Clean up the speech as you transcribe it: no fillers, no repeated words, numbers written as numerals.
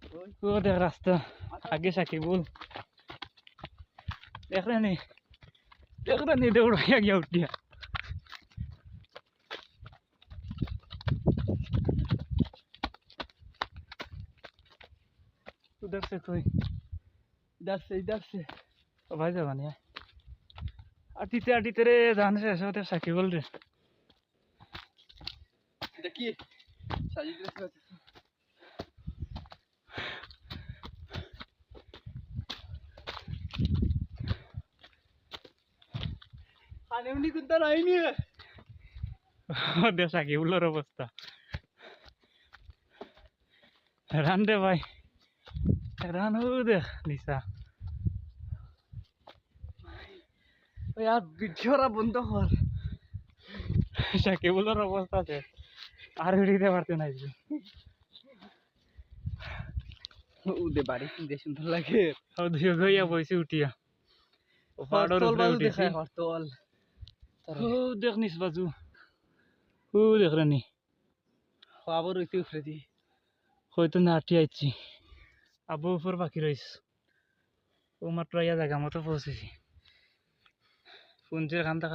वो देख रास्ता आगे साकिबुल देख रहे नहीं दौड़ गया उठ गया उधर से कोई इधर से भाई जवान है आटी तेरे जाने से ऐसा होता है साकिबुल रे देखिए साजिद खाने उन्हीं कुत्ता नहीं है देख साकिबुलर अवस्था रान रे भाई रान हो देख निशा यार वीडियोरा बंद कर সাকিবুলের অবস্থা আছে আর ভিডিওতে পারতে নাই উদে বাড়ি কি সুন্দর লাগে ও দুই গইয়া বইছে উঠিয়া ও পাড়র উপরে উঠেছে হরতল ও দেখ নিস বাজু ও দেখ রানি আবার রইতে উপরে দি হয়তো না আটি আইছি আবু উপর বাকি রইছে ও মাত্র ইয়া জায়গা মতো পৌঁছেছি পুঞ্জের খান্তা